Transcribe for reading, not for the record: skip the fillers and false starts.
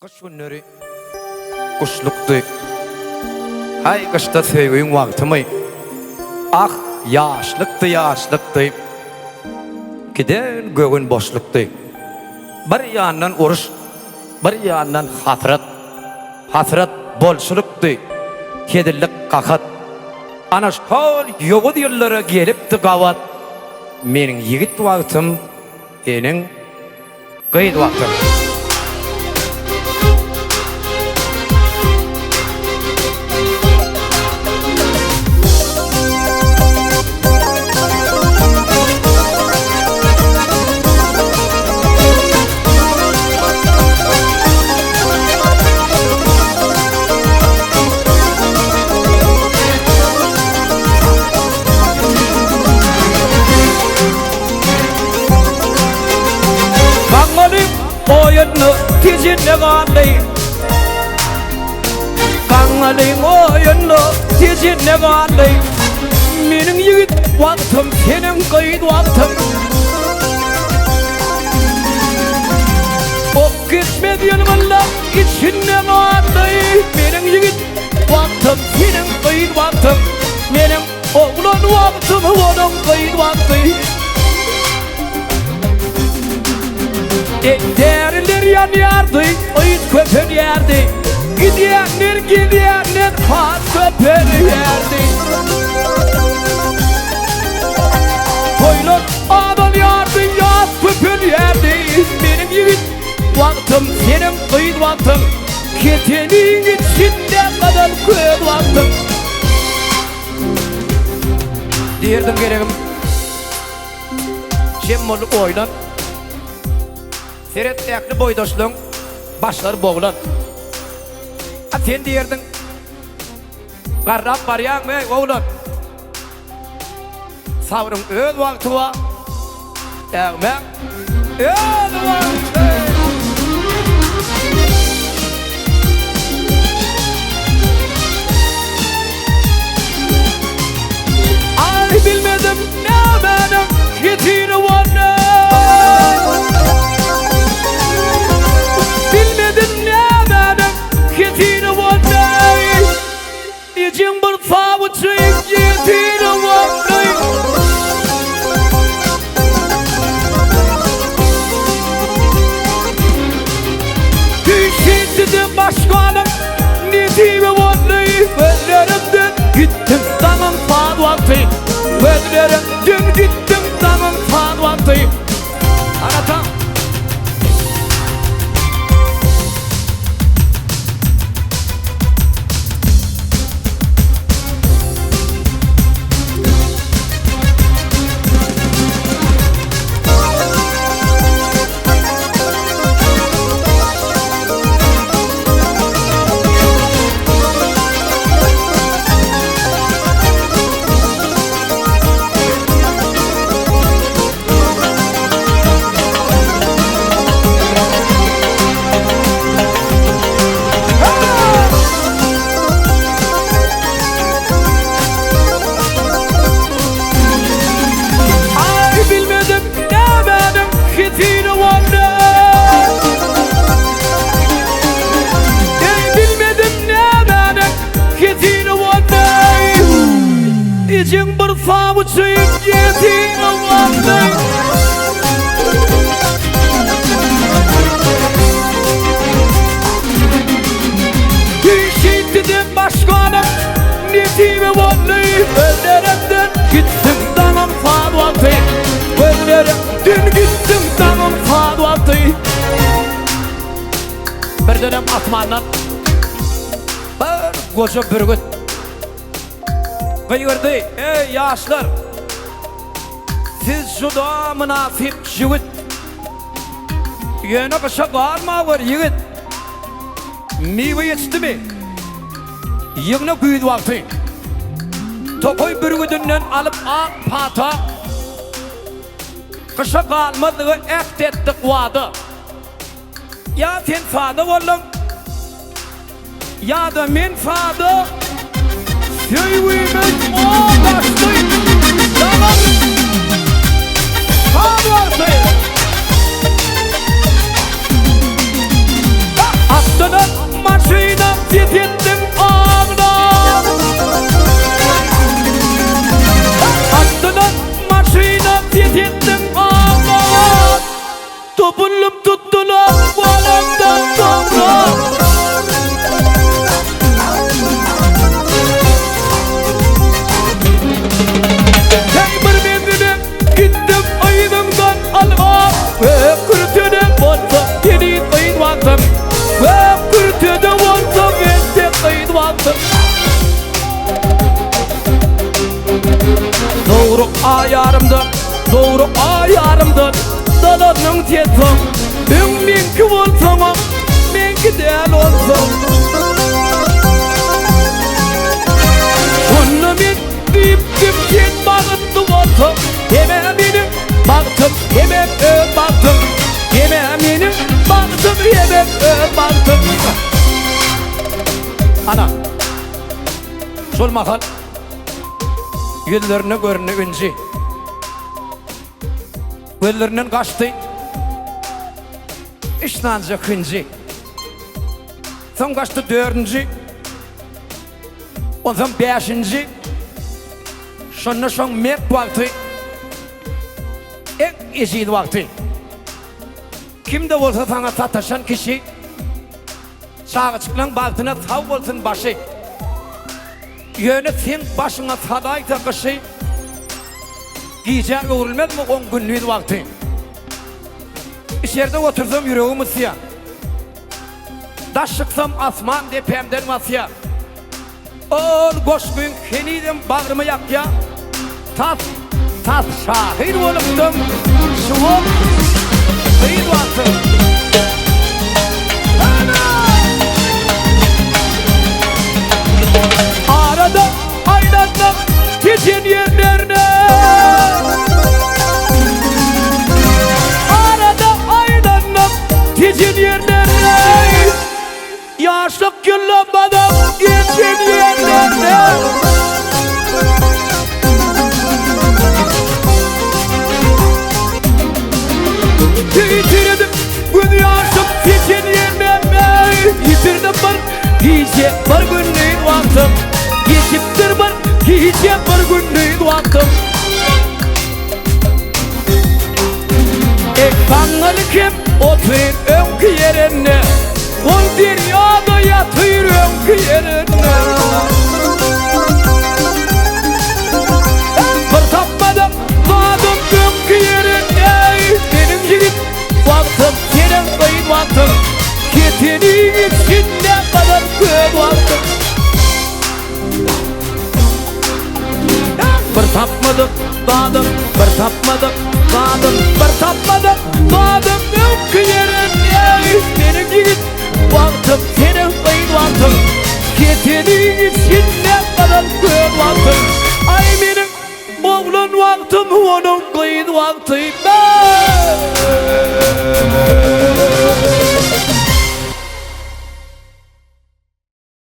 Kış günleri kışlıktı. Hay kışta sevgin vaktimi. Ah yaşlıktı. Giden göğün boşluktu. Bir yandan uruş, bir yandan hasret. Hasret bolşuluktu. Kedillik kakat. Ana şol yoğud yıllara gelipti gavat. Menin yigit vaktim, enin gıyt vaktim. Oyunu tizine galey Kangaling oyunu tizine galey Menin yigit vaktim senin kayıt vaktim O gitmedi yanımla içine galey Menin yigit vaktim senin kayıt vaktim Menin oğlan vaktim onun kayıt vaktim Derler yanardı, oyun köpür yerdi Gidiyenler faz köpür yerdi Toylar adam yardı, yaz köpür yerdi Benim yigit vaktim, senin kıyıt vaktim Ketenin içinde kadar köt vaktim Derdim gereğim Şemmolu oylan Seret ekli boydaşlığın başları boğulan. Sen diyerdin Garrap var ya oğlan Savrın öl vakti var Eğmen öl vakti Ay bilmedim ne benim Gittiğini var ne Getine vannay Nicim bir favuçayım Getine vannay Düşüntüdüm başkanım Nidime vannay Önlerimden gittim Tanın fad vakti Önlerimden gittim Tanın fad vakti Anlatam Nicim bir favuçayım Getine vannay Düşüntüdüm başkanım Nidime vannay Önlerimden gittim Tanın fad vakti Önlerimden gittim Tanın fad vakti Bir dönem atmandan Bir koca bürgüt Kıyırdı, ey yaşlar Siz şuda münafip jüvit Yeni kışa varma var yigit Mivi yetişti mi? Yığına büyüdü vakti Tokoy bürgüdünden alıp ak pata Kışa kalmadığı ektettik vadı Ya sen fadı oldun Ya da men fadı Söylemek o başlayın Tamam Hadi varsayın Attı Uğru ayarımdan dalanın tetim Minki olsam minki del olsam Onu men deyip sen bağıttı olsam Hemen benim baktım hemen baktım Hemen benim baktım hemen baktım Ana Şol mahal Güllerine görünü önce Güllerinden kaçtı İşlanca kıncı Son kaçtı dördüncü Ondan beşinci Şonna şon mek vakti En eşit vakti Kimde olsa sana sataşan kişi Çağıçıklan baltına tav olsun başı Yöne sen başına sadaysa kışı Giyeceğe uğrulmaz mı 10 günlüğün vakti İçeride otursam yüreğim ısıya Daş çıksam asman depemden masya Ol koşkun keniden bağrımı yak ya Tas şahir oluptum Şu ol Kıyın vakti Arada aylandım Titin yerlerine Arada aylandım Titin yerlerine Yaşlık güllamadım Titin yerlerine Yitirdim gün yaşlık Titin yerlerine Yitirdim ben Giyce bir günlüğün vaktim Geçiptir ben Giyce bir günlüğün vaktim Ekranlı kim oturur önkü yerine Ol dünyada yatır önkü yerine Bir tapmadım vadım önkü yerine Benim yigit vaktim senin kayın vaktim Ketinin içinde kadar köy vaktim Bir tapmadım vadım Bir tapmadım vadım Bir tapmadım vadım önkü yerine Benim yigit vaktim senin kayın vaktim Ketinin içinde kadar köy vaktim Ay benim oğlun vaktim onun kayın vaktim